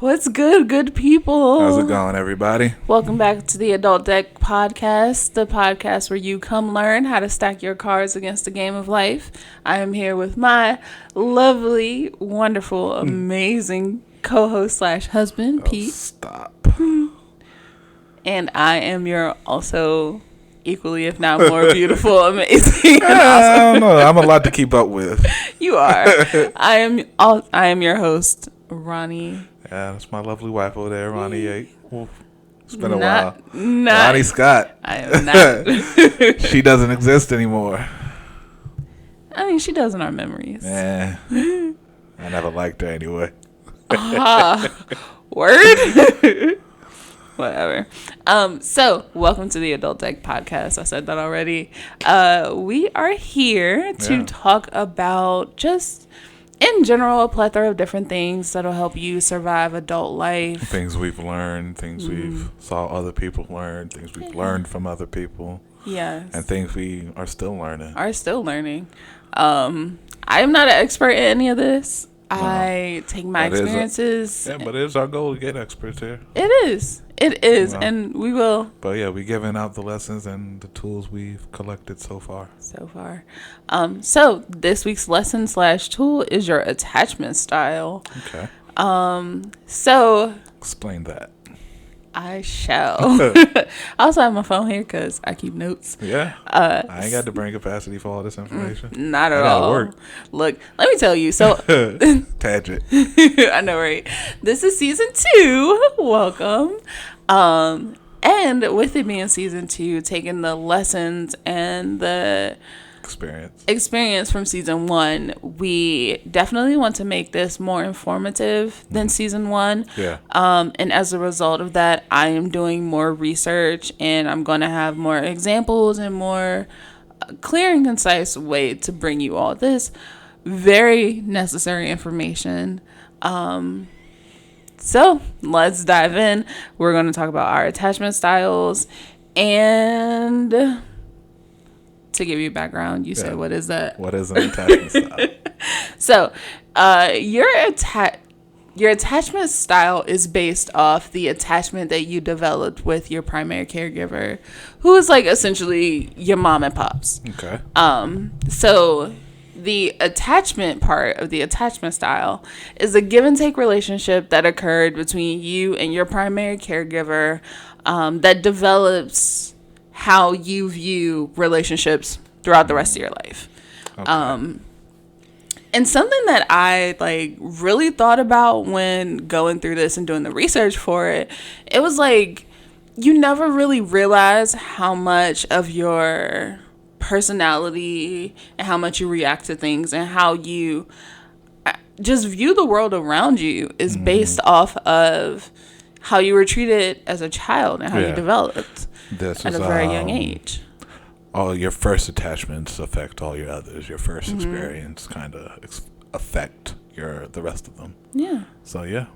What's good people? How's it going, everybody? Welcome back to the Adult Deck Podcast, the podcast where you come learn how to stack your cards against the game of life. I am here with my lovely, wonderful, amazing co-host / husband, Pete. Stop. And I am your also equally, if not more beautiful, amazing, and awesome. I don't know. I'm a lot to keep up with. You are. I am your host, Ronnie. Yeah, that's my lovely wife over there, Ronnie Yate. It's been a while. Ronnie Scott. I am not. She doesn't exist anymore. I mean, she does in our memories. Yeah. I never liked her anyway. Word? Whatever. So, welcome to the Adult Deck Podcast. I said that already. We are here to talk about just, in general, a plethora of different things that'll help you survive adult life. Things we've learned, things we've saw other people learn, things we've learned from other people. Yes. And things we are still learning. I am not an expert in any of this. I take my experiences. But it is our goal to get experts here. It is. And we will. But yeah, we're giving out the lessons and the tools we've collected so far. So this week's lesson / tool is your attachment style. Okay. So explain that. I shall. I also have my phone here because I keep notes. Yeah. I ain't got the brain capacity for all this information. Not at all. Work. Look, let me tell you. So tangent. I know, right? This is season 2. Welcome. And with it being season 2, taking the lessons and the experience from season 1, we definitely want to make this more informative than season 1. Yeah. And as a result of that, I am doing more research, and I'm going to have more examples and more clear and concise way to bring you all this very necessary information. So let's dive in. We're going to talk about our attachment styles. And to give you background, you said, what is that? What is an attachment style? So your attachment style is based off the attachment that you developed with your primary caregiver, who is like essentially your mom and pops. Okay. So the attachment part of the attachment style is a give and take relationship that occurred between you and your primary caregiver, that develops how you view relationships throughout the rest of your life. Okay. And something that I really thought about when going through this and doing the research for it, it was like you never really realize how much of your personality and how much you react to things and how you just view the world around you is based off of how you were treated as a child and how you developed at a very young age. All your first attachments affect all your others. Your first experience kind of affect the rest of them. Yeah. So yeah.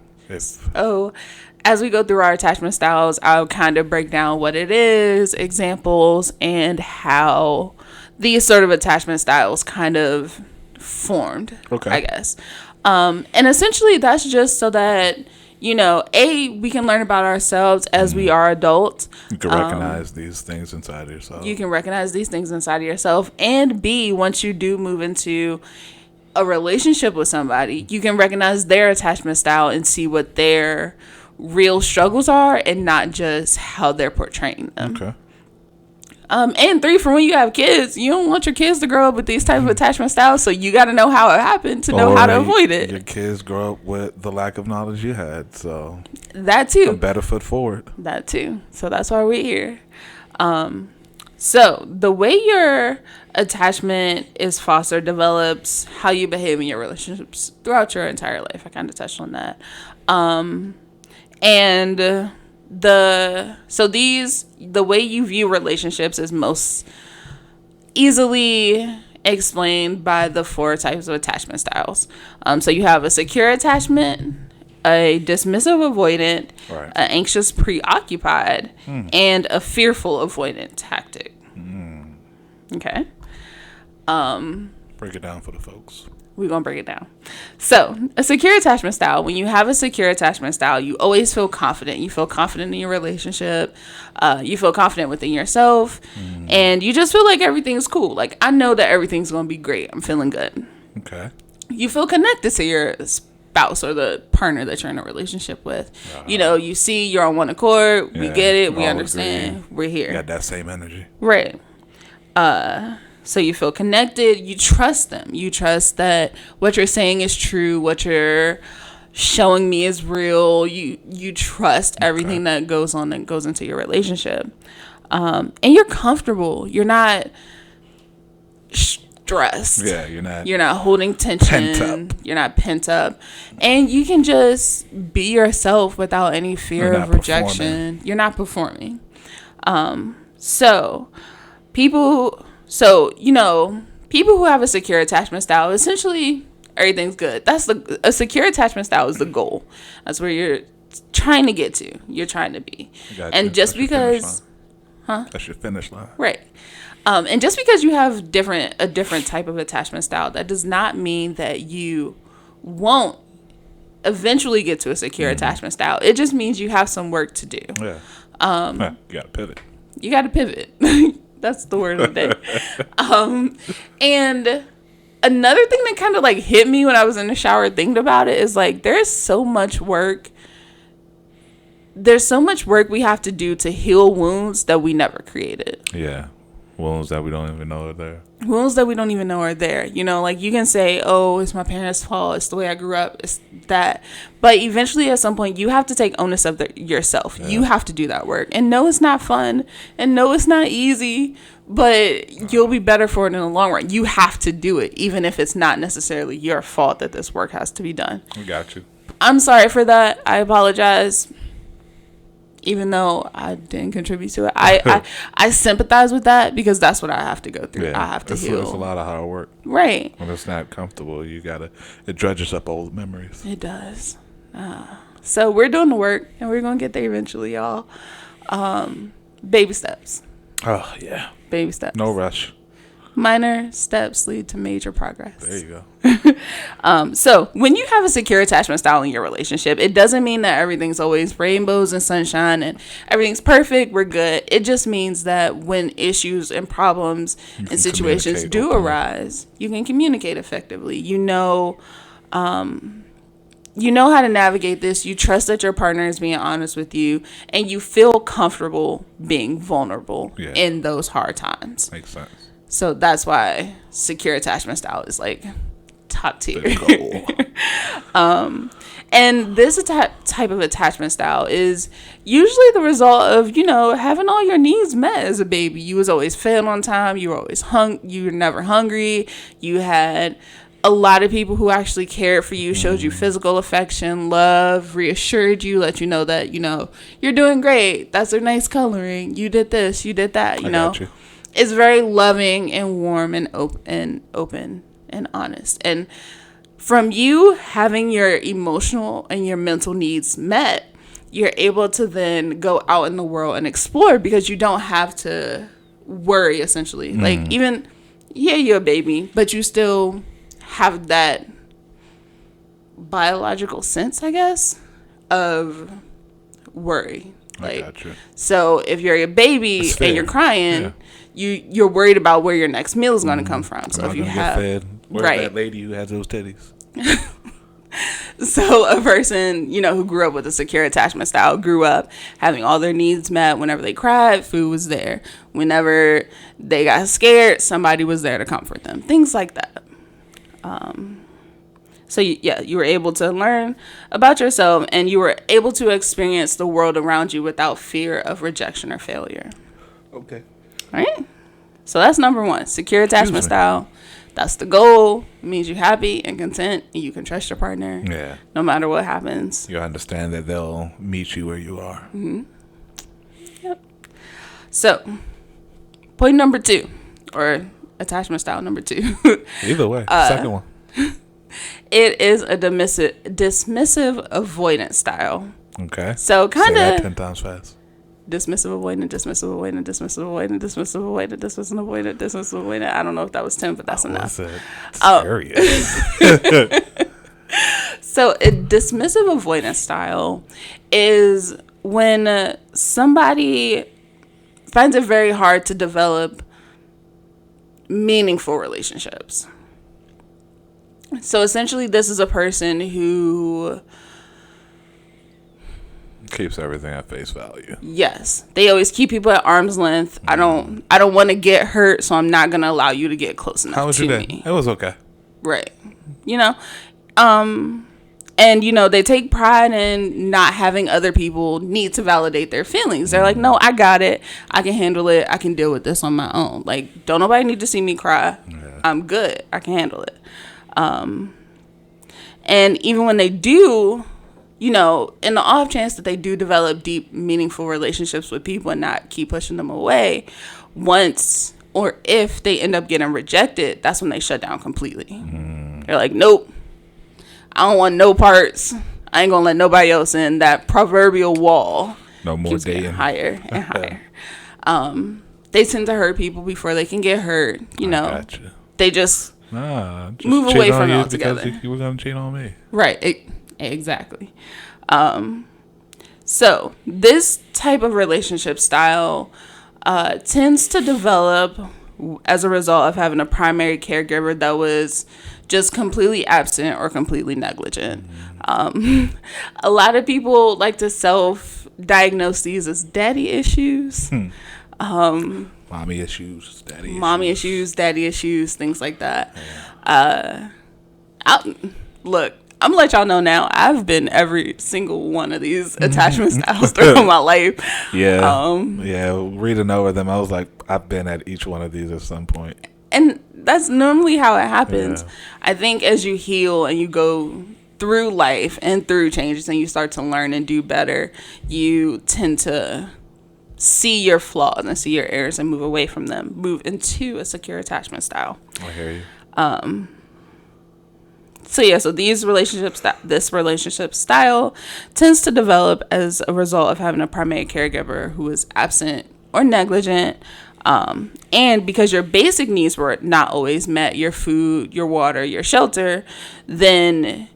As we go through our attachment styles, I'll kind of break down what it is, examples, and how these sort of attachment styles kind of formed, I guess. And essentially that's just so that, we can learn about ourselves as we are adults. You can recognize these things inside of yourself. And B, once you do move into a relationship with somebody, you can recognize their attachment style and see what their real struggles are and not just how they're portraying them. Okay. And 3, for when you have kids, you don't want your kids to grow up with these type of attachment styles, so you got to know how it happened to know how to avoid it. Your kids grow up with the lack of knowledge you had, so that too. A better foot forward. That too. So that's why we're here. So the way your attachment is fostered develops how you behave in your relationships throughout your entire life. I kind of touched on that. And the way you view relationships is most easily explained by the 4 types of attachment styles. So you have a secure attachment, a dismissive avoidant, an anxious preoccupied, and a fearful avoidant tactic. Okay. Break it down for the folks. we're going to break it down. So, a secure attachment style, when you have a secure attachment style, you always feel confident. You feel confident in your relationship. You feel confident within yourself. And you just feel like everything's cool. Like, I know that everything's going to be great. I'm feeling good. Okay. You feel connected to your spouse or the partner that you're in a relationship with. You know, you see you're on one accord. We get it. We understand. We're here. You got that same energy. Right. So you feel connected. You trust them. You trust that what you're saying is true. What you're showing me is real. You trust everything that goes on and goes into your relationship. And you're comfortable. You're not stressed. Yeah, you're not holding tension. Pent up. You're not pent up. And you can just be yourself without any fear of rejection. You're not performing. So people who have a secure attachment style, essentially everything's good. A secure attachment style is the goal. That's where you're trying to get to. You're trying to be. And just because, that's your finish line. Right. And just because you have a different type of attachment style, that does not mean that you won't eventually get to a secure attachment style. It just means you have some work to do. Yeah. You gotta pivot. You gotta pivot. That's the word of the day. And another thing that kind of like hit me when I was in the shower thinking about it is like there's so much work we have to do to heal wounds that we never created. Yeah. Wounds that we don't even know are there. Wounds that we don't even know are there. You know, like you can say, oh, it's my parents' fault. It's the way I grew up. It's that. But eventually at some point you have to take onus of yourself. Yeah. You have to do that work. And no, it's not fun. And no, it's not easy. But you'll be better for it in the long run. You have to do it, even if it's not necessarily your fault that this work has to be done. I got you. I'm sorry for that. I apologize. Even though I didn't contribute to it, I sympathize with that because that's what I have to go through. Yeah, I have to heal. It's a lot of hard work. Right. When it's not comfortable, it dredges up old memories. It does. So we're doing the work, and we're going to get there eventually, y'all. Baby steps. Oh, yeah. Baby steps. No rush. Minor steps lead to major progress. There you go. So when you have a secure attachment style in your relationship, it doesn't mean that everything's always rainbows and sunshine and everything's perfect. We're good. It just means that when issues and problems and situations do arise, you can communicate effectively. You know how to navigate this. You trust that your partner is being honest with you, and you feel comfortable being vulnerable in those hard times. Makes sense. So that's why secure attachment style is like top tier. And this type of attachment style is usually the result of, having all your needs met as a baby. You was always fed on time. You were always you were never hungry. You had a lot of people who actually cared for you, showed you physical affection, love, reassured you, let you know that, you're doing great. That's a nice coloring. You did this, you did that, I got you. It's very loving and warm and open and honest. And from you having your emotional and your mental needs met, you're able to then go out in the world and explore because you don't have to worry, essentially. Like, even, you're a baby, but you still have that biological sense, I guess, of worry. Like, I got you. So if you're a baby and you're crying, you're worried about where your next meal is going to come from. So if you have where's that lady who has those titties? So a person, who grew up with a secure attachment style grew up having all their needs met. Whenever they cried, food was there. Whenever they got scared, somebody was there to comfort them. Things like that. So you were able to learn about yourself, and you were able to experience the world around you without fear of rejection or failure. Okay. All right. So that's number one, secure attachment style. That's the goal. It means you're happy and content, and you can trust your partner. Yeah. No matter what happens. You understand that they'll meet you where you are. Mm-hmm. Yep. So, point number 2, or attachment style number 2. Either way, second one. It is a dismissive avoidance style. Okay. So kind of. Say that 10 times fast. dismissive, avoidant, dismissive, avoidant, dismissive, avoidant, dismissive, avoidant, dismissive, avoidant, dismissive, avoidant. I don't know if that was 10, but that's enough. Serious. So a dismissive avoidance style is when somebody finds it very hard to develop meaningful relationships. So essentially, this is a person who keeps everything at face value. Yes, they always keep people at arm's length. I don't want to get hurt, so I'm not gonna allow you to get close enough. How was your day? It was okay. Right. And they take pride in not having other people need to validate their feelings. They're like, no, I got it. I can handle it. I can deal with this on my own. Like, don't nobody need to see me cry. Yeah. I'm good. I can handle it. And even when they do, in the off chance that they do develop deep, meaningful relationships with people and not keep pushing them away, once or if they end up getting rejected, that's when they shut down completely. They're like, nope, I don't want no parts. I ain't gonna let nobody else in. That proverbial wall no more keeps dating. getting higher and higher. They tend to hurt people before they can get hurt. Gotcha. They just just move away from it altogether. Because you were gonna cheat on me. Right. Exactly. So this type of relationship style tends to develop as a result of having a primary caregiver that was just completely absent or completely negligent. A lot of people like to self-diagnose these as daddy issues. Mommy issues, daddy issues, things like that. Look, I'm gonna let y'all know now, I've been every single one of these attachment styles throughout my life. Reading over them, I was like, I've been at each one of these at some point. And that's normally how it happens. Yeah. I think as you heal and you go through life and through changes and you start to learn and do better, you tend to see your flaws and see your errors and move away from them, move into a secure attachment style. I hear you. So this relationship style tends to develop as a result of having a primary caregiver who is absent or negligent, and because your basic needs were not always met, your food, your water, your shelter, then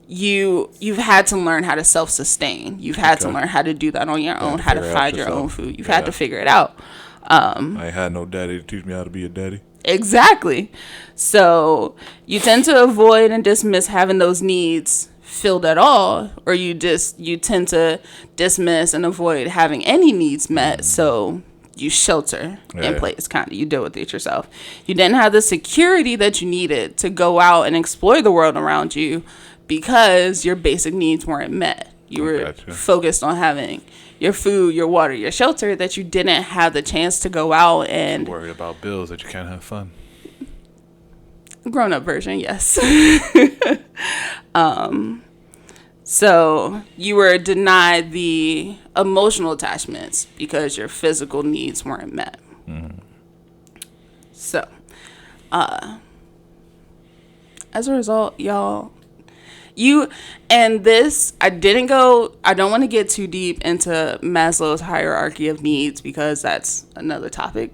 you've had to learn how to self-sustain. You've had to learn how to do that on your own, how to find your own food. You've had to figure it out. I had no daddy to teach me how to be a daddy. Exactly. So you tend to avoid and dismiss having those needs filled at all, or you tend to dismiss and avoid having any needs met. So you shelter in place, kind of. You deal with it yourself. You didn't have the security that you needed to go out and explore the world around you because your basic needs weren't met. You were focused on having your food, your water, your shelter, that you didn't have the chance to go out and worry about bills that you can't have fun. Grown-up version, yes. So you were denied the emotional attachments because your physical needs weren't met. So, as a result, y'all, I don't want to get too deep into Maslow's hierarchy of needs because that's another topic.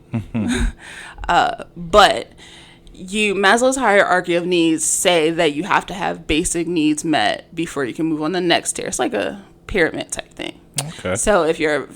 But Maslow's hierarchy of needs say that you have to have basic needs met before you can move on the next tier. It's like a pyramid type thing. Okay. So if you're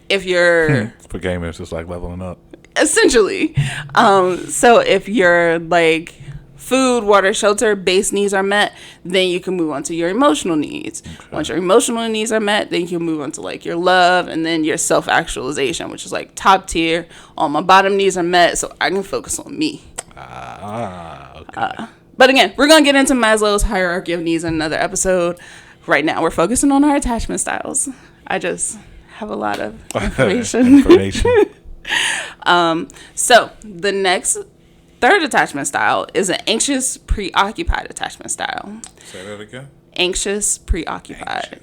for gamers, it's like leveling up. Essentially. So if you're like food, water, shelter, base needs are met, then you can move on to your emotional needs. Okay. Once your emotional needs are met, then you can move on to like your love and then your self-actualization, which is like top tier. All my bottom needs are met, so I can focus on me. Okay. But again, we're going to get into Maslow's hierarchy of needs in another episode. Right now, we're focusing on our attachment styles. I just have a lot of information. So the next third attachment style is an anxious, preoccupied attachment style. Say that again. Anxious, preoccupied.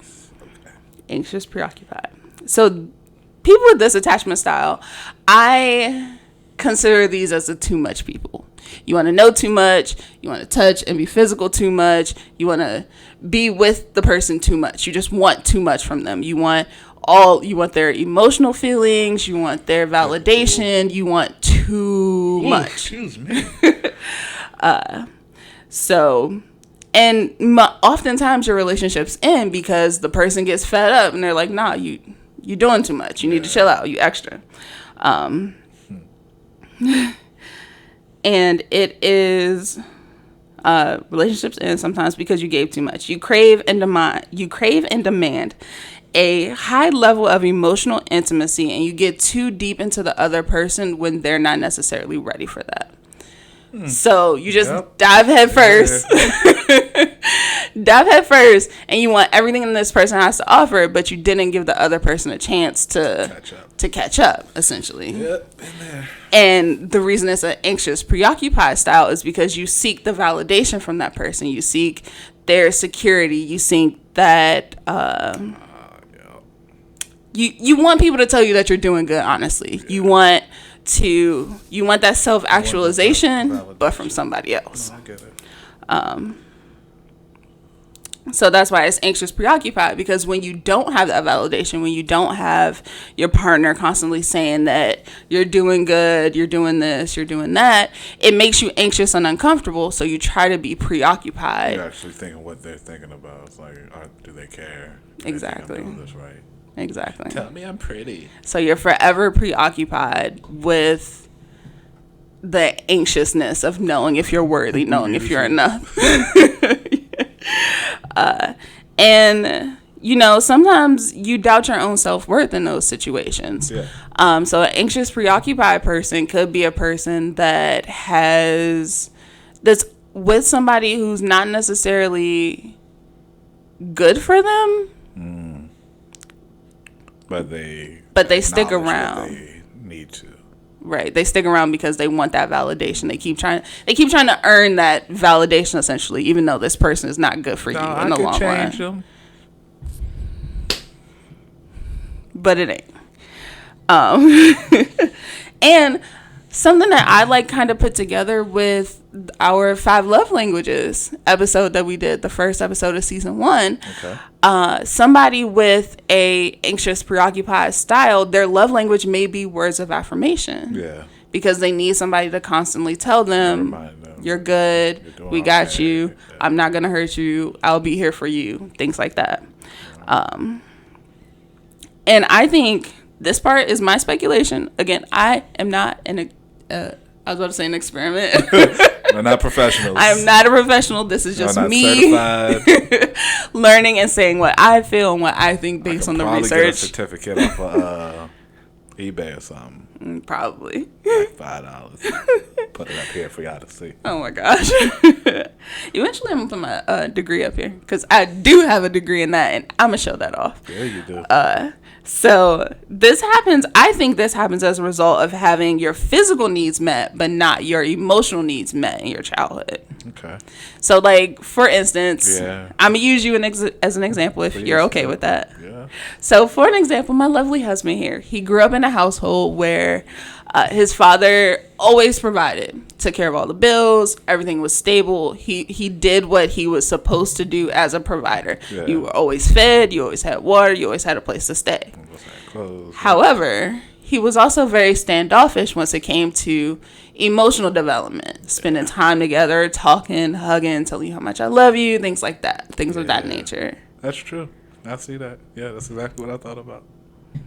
Anxious, preoccupied. So people with this attachment style, I consider these as the too much people. You want to know too much. You want to touch and be physical too much. You want to be with the person too much. You just want too much from them. You want you want their emotional feelings, you want their validation, you want too much. Excuse me. So, and oftentimes your relationships end because the person gets fed up and they're like, nah, you're doing too much. You need to chill out. You extra. And it is relationships end sometimes because you gave too much. You crave and demand a high level of emotional intimacy, and you get too deep into the other person when they're not necessarily ready for that. So you just dive head first. Dive head first, and you want everything that this person has to offer, but you didn't give the other person a chance to catch up, essentially. Yep, been there. And the reason it's an anxious, preoccupied style is because you seek the validation from that person. You seek their security. You seek that you want people to tell you that you're doing good, honestly. Yeah. You want that self-actualization, but from somebody else. No, I get it. So that's why it's anxious, preoccupied, because when you don't have that validation, when you don't have your partner constantly saying that you're doing good, you're doing this, you're doing that, it makes you anxious and uncomfortable. So you try to be preoccupied. You're actually thinking what they're thinking about. It's like, do they care? Exactly. I'm doing this right. Exactly. Tell me I'm pretty. So you're forever preoccupied with the anxiousness of knowing if you're worthy, knowing if you're enough. And sometimes you doubt your own self-worth in those situations. Yeah. So an anxious, preoccupied person could be a person that's with somebody who's not necessarily good for them. But they stick around. They need to. Right. They stick around because they want that validation. They keep trying to earn that validation, essentially, even though this person is not good for you in the long run. Them. But it ain't. And something that I kind of put together with our 5 love languages episode that we did, the first episode of season 1. Okay. Somebody with a anxious, preoccupied style, their love language may be words of affirmation. Yeah. Because they need somebody to constantly tell them, you're good, we got you, yeah. I'm not going to hurt you, I'll be here for you, things like that. And I think this part is my speculation. Again, I am not I was about to say an experiment. We're not professionals. I am not a professional. This is just me learning and saying what I feel and what I think based on the research. Get a certificate off of eBay or something. Probably. Like $5. Put it up here for y'all to see. Oh my gosh. Eventually I'm going to put my degree up here because I do have a degree in that, and I'm going to show that off. Yeah, you do. So I think this happens as a result of having your physical needs met, but not your emotional needs met in your childhood. Okay. So, for instance, I'm going to use you as an example if you're okay with that. Yeah. So, for an example, my lovely husband here, he grew up in a household where his father always provided, took care of all the bills, everything was stable. He did what he was supposed to do as a provider. Yeah. You were always fed, you always had water, you always had a place to stay. Clothes. However, he was also very standoffish once it came to emotional development, spending time together, talking, hugging, telling you how much I love you, things like that, things of that nature. That's true. I see that. Yeah, that's exactly what I thought about.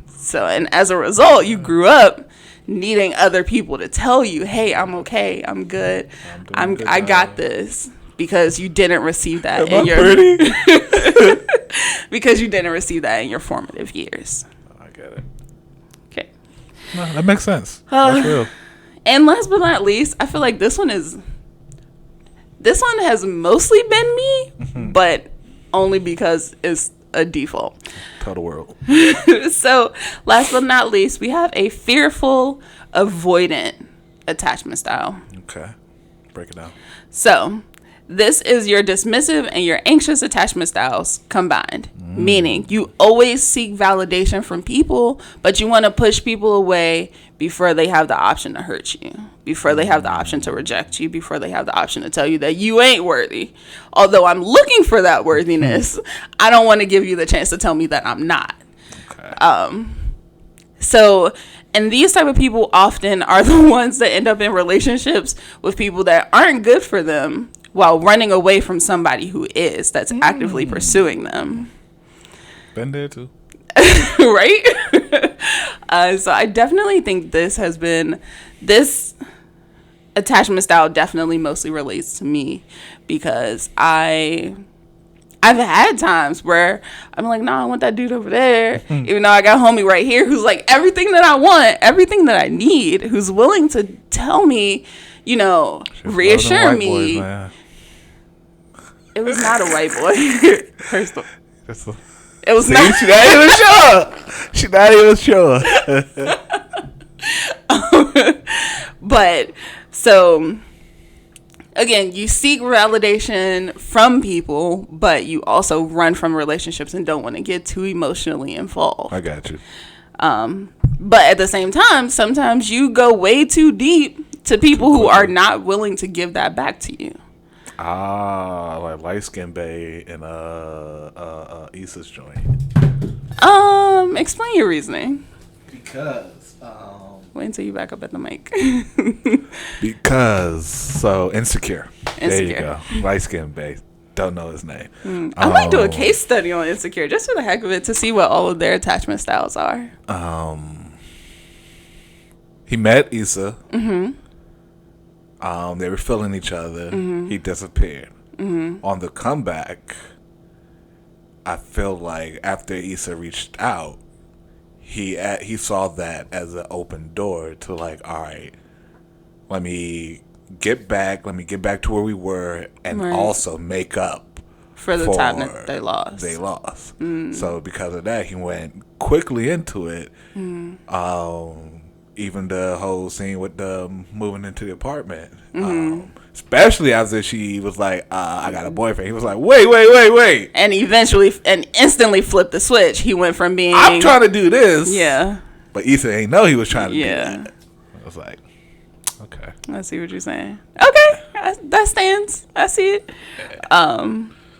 So, and as a result, you grew up needing other people to tell you, hey, I'm okay, I'm good, I got this, because you didn't receive that because you didn't receive that in your formative years. I get it. Okay. No, that makes sense. That's real. And last but not least, I feel like this one has mostly been me, but only because it's a default. Total world. So, last but not least, we have a fearful, avoidant attachment style. Okay. Break it down. So, this is your dismissive and your anxious attachment styles combined. Meaning, you always seek validation from people, but you want to push people away before they have the option to hurt you, before they have the option to reject you, before they have the option to tell you that you ain't worthy. Although I'm looking for that worthiness, I don't want to give you the chance to tell me that I'm not. Okay. So, and these type of people often are the ones that end up in relationships with people that aren't good for them while running away from somebody who is, that's actively pursuing them. Been there too. Right? So I definitely think this attachment style definitely mostly relates to me, because I've had times where I'm like, nah, I want that dude over there. Even though I got a homie right here who's like everything that I want, everything that I need, who's willing to tell me, reassure me. Boys, it was not a white boy. First of all. It was not. She not even sure. But, so... Again, you seek validation from people, but you also run from relationships and don't want to get too emotionally involved. I got you. But at the same time, sometimes you go way too deep to people who are not willing to give that back to you. Like light skin bae and Issa's joint. Explain your reasoning. Because wait until you back up at the mic. Because Insecure. There you go. Light skin bae. Don't know his name. I might do a case study on Insecure just for the heck of it, to see what all of their attachment styles are. He met Issa. They were feeling each other. He disappeared. On the comeback, I feel like after Issa reached out, he saw that as an open door to like, all right, let me get back to where we were, and also make up for the time that they lost. So because of that, he went quickly into it. Even the whole scene with the moving into the apartment, especially after she was like, I got a boyfriend. He was like, wait. And instantly flipped the switch. He went from being, I'm trying to do this. Yeah. But Issa ain't know he was trying to do that. I was like, okay. I see what you're saying. Okay. That stands. I see it.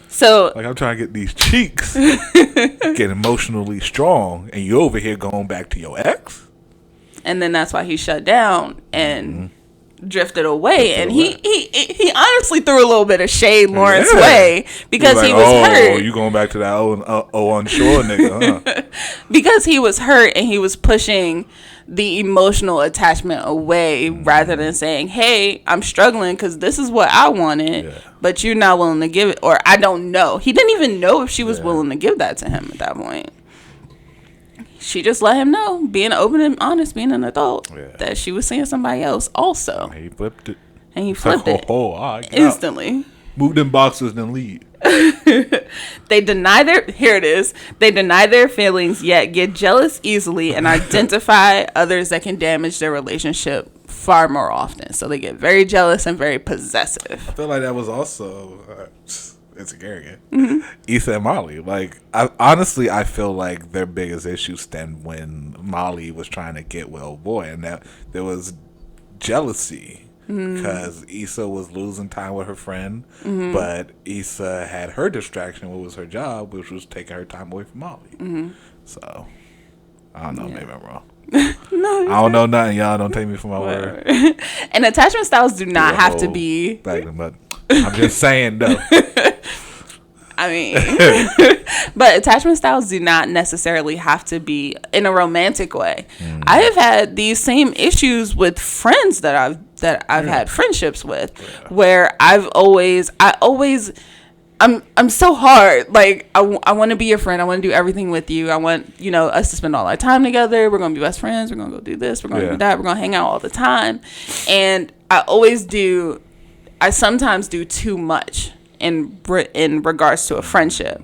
So, like, I'm trying to get these cheeks get emotionally strong, and you over here going back to your ex? And then that's why he shut down and drifted away. And he honestly threw a little bit of shade Lawrence way, because he was hurt. Oh, you going back to that unsure nigga, huh? Because he was hurt and he was pushing the emotional attachment away, rather than saying, hey, I'm struggling because this is what I wanted, but you're not willing to give it. Or I don't know. He didn't even know if she was willing to give that to him at that point. She just let him know, being open and honest, being an adult, that she was seeing somebody else also. And he flipped it. Instantly. Out. Move them boxes and leave. They deny their feelings, yet get jealous easily and identify others that can damage their relationship far more often. So they get very jealous and very possessive. I feel like that was also... it's arrogant. Issa and Molly. Like, I feel like their biggest issue stemmed when Molly was trying to get with old boy, and that there was jealousy because Issa was losing time with her friend, but Issa had her distraction, which was her job, which was taking her time away from Molly. So, I don't know. Maybe I'm wrong. No, I don't know nothing. Y'all don't take me for my word. And attachment styles do not have to be. I'm just saying, though. I mean, but attachment styles do not necessarily have to be in a romantic way. I have had these same issues with friends that I've had friendships with, where I'm so hard. Like, I want to be your friend. I want to do everything with you. I want, us to spend all our time together. We're going to be best friends. We're going to go do this. We're going to do that. We're going to hang out all the time. And I sometimes do too much in regards to a friendship.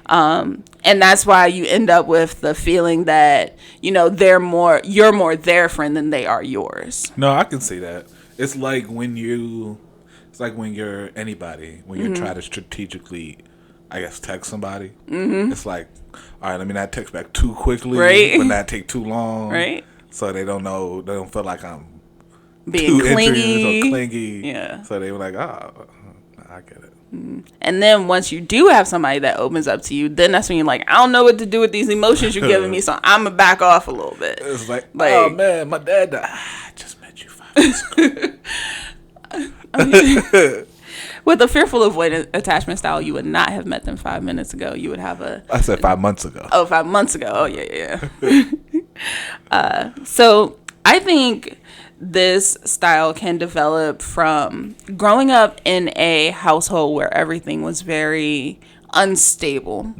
And that's why you end up with the feeling that, you're more their friend than they are yours. No, I can see that. It's like when you're anybody, when you try to strategically, I guess, text somebody. It's like, all right, let me not text back too quickly, but not take too long. Right. So they don't feel like I'm being too clingy. or clingy. Yeah. So they were like, I get it. And then once you do have somebody that opens up to you, then that's when you're like, I don't know what to do with these emotions you're giving me, so I'm going to back off a little bit. It's like, oh, man, my dad died. I just met you 5 minutes ago. With a fearful avoidant attachment style, you would not have met them 5 minutes ago. You would have I said 5 months ago. Oh, 5 months ago. Oh, yeah. So I think this style can develop from growing up in a household where everything was very unstable.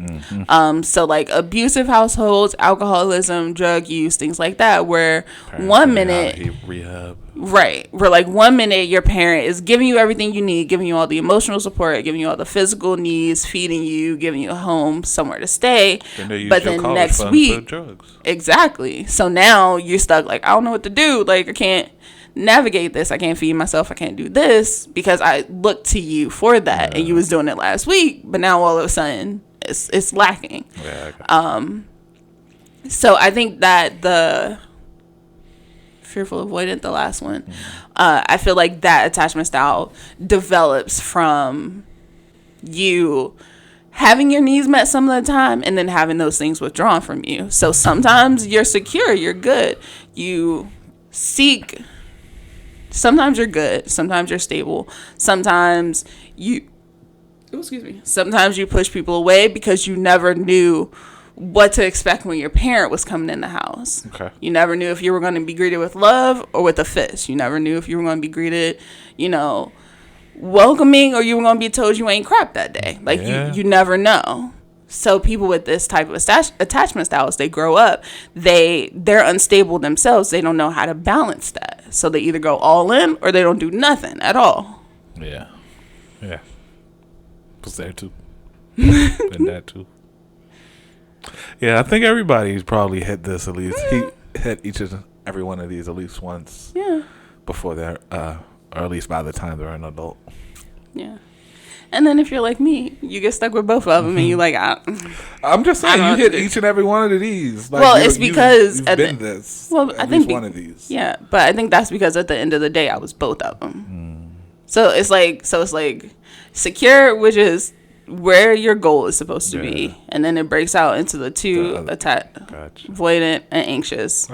So like abusive households, alcoholism, drug use, things like that, where Parents 1 minute rehab. Right. Where like 1 minute your parent is giving you everything you need, giving you all the emotional support, giving you all the physical needs, feeding you, giving you a home, somewhere to stay. But then next week, drugs. Exactly. So now you're stuck like, I don't know what to do. Like I can't navigate this. I can't feed myself. I can't do this because I looked to you for that and you was doing it last week. But now all of a sudden it's lacking. So I think that the fearful avoidant, the last one, I feel like that attachment style develops from you having your needs met some of the time and then having those things withdrawn from you. So sometimes you're secure, you're good, you seek, sometimes you're good, sometimes you're stable, sometimes you push people away because you never knew what to expect when your parent was coming in the house. You never knew if you were going to be greeted with love or with a fist. You never knew if you were going to be greeted, welcoming, or you were going to be told you ain't crap that day. Like you never know. So people with this type of attachment styles, they grow up, they're unstable themselves. They don't know how to balance that. So they either go all in or they don't do nothing at all. Yeah. Was there too. Been that too. Yeah, I think everybody's probably hit this at least. He hit each and every one of these at least once. Yeah. Before they're, or at least by the time they're an adult. Yeah. And then if you're like me, you get stuck with both of them, and you like, I'm just saying, you hit each and every one of these. Like, well, it's because you've been this. Well, I think one of these. Yeah, but I think that's because at the end of the day, I was both of them. So it's like secure, which is where your goal is supposed to be, and then it breaks out into the two avoidant and anxious.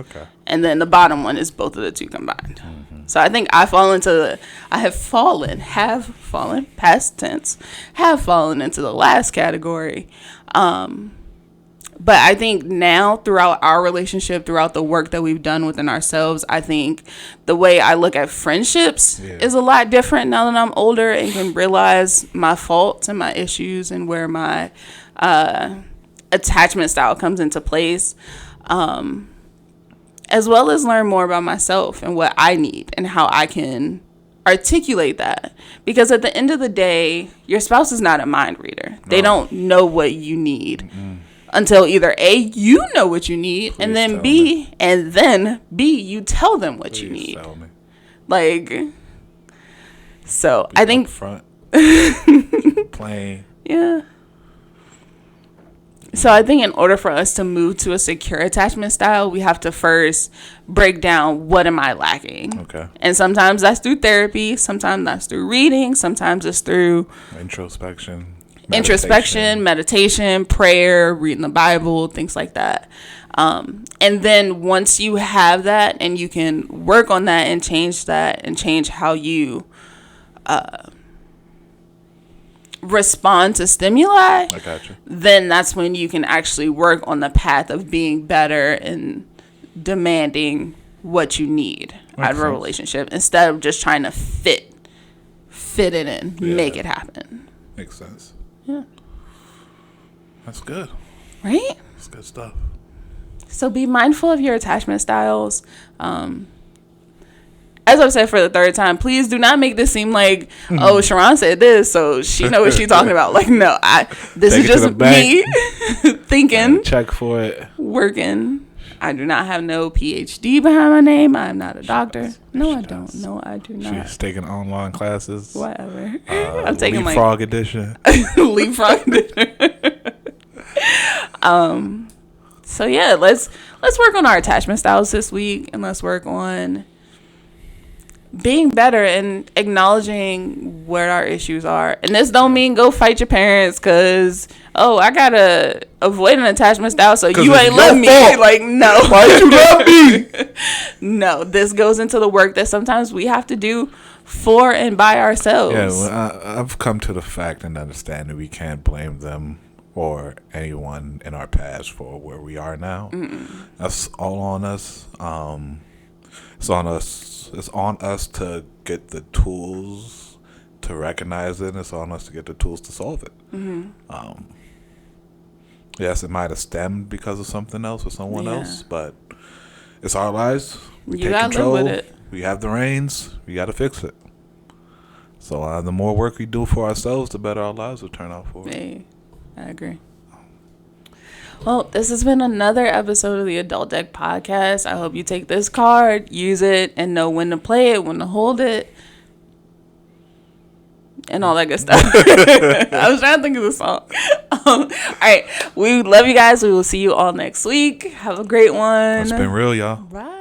And then the bottom one is both of the two combined. So I think have fallen, past tense, have fallen into the last category. But I think now, throughout our relationship, throughout the work that we've done within ourselves, I think the way I look at friendships is a lot different now that I'm older and can realize my faults and my issues and where my attachment style comes into place, as well as learn more about myself and what I need and how I can articulate that. Because at the end of the day, your spouse is not a mind reader. They don't know what you need. Until either A, you know what you need, and then B, you tell them what you need. Tell me. Like, so I think front plain. Yeah. So I think in order for us to move to a secure attachment style, we have to first break down, what am I lacking? And sometimes that's through therapy, sometimes that's through reading, sometimes it's through introspection, meditation, prayer, reading the Bible, things like that. And then once you have that and you can work on that and change how you respond to stimuli, then that's when you can actually work on the path of being better and demanding what you need out of a relationship, instead of just trying to fit it in, make it happen. Makes sense. Yeah. That's good. Right? That's good stuff. So be mindful of your attachment styles. As I've said for the third time, please do not make this seem like, oh, Sharon said this, so she know what she's talking about. Like, no, this is just me thinking. Check for it. Working. I do not have no PhD behind my name. I'm not a doctor. No, I don't. No, I do not. She's taking online classes. Whatever. I'm taking Leapfrog edition. Leapfrog edition. So yeah, let's work on our attachment styles this week, and let's work on being better and acknowledging where our issues are. And this don't mean go fight your parents because, oh, I gotta avoid an attachment style so you ain't love me. Like, no. Why you love me? No, this goes into the work that sometimes we have to do for and by ourselves. Yeah, well, I've come to the fact and understand that we can't blame them or anyone in our past for where we are now. That's all on us. It's on us. It's on us to get the tools to recognize it. And it's on us to get the tools to solve it. Yes, it might have stemmed because of something else or someone else, but it's our lives. We take control. Live with it. We have the reins. We got to fix it. So the more work we do for ourselves, the better our lives will turn out for us. Hey, I agree. Well, this has been another episode of the Adult Deck Podcast. I hope you take this card, use it, and know when to play it, when to hold it, and all that good stuff. I was trying to think of the song. All right. We love you guys. We will see you all next week. Have a great one. It's been real, y'all. Bye.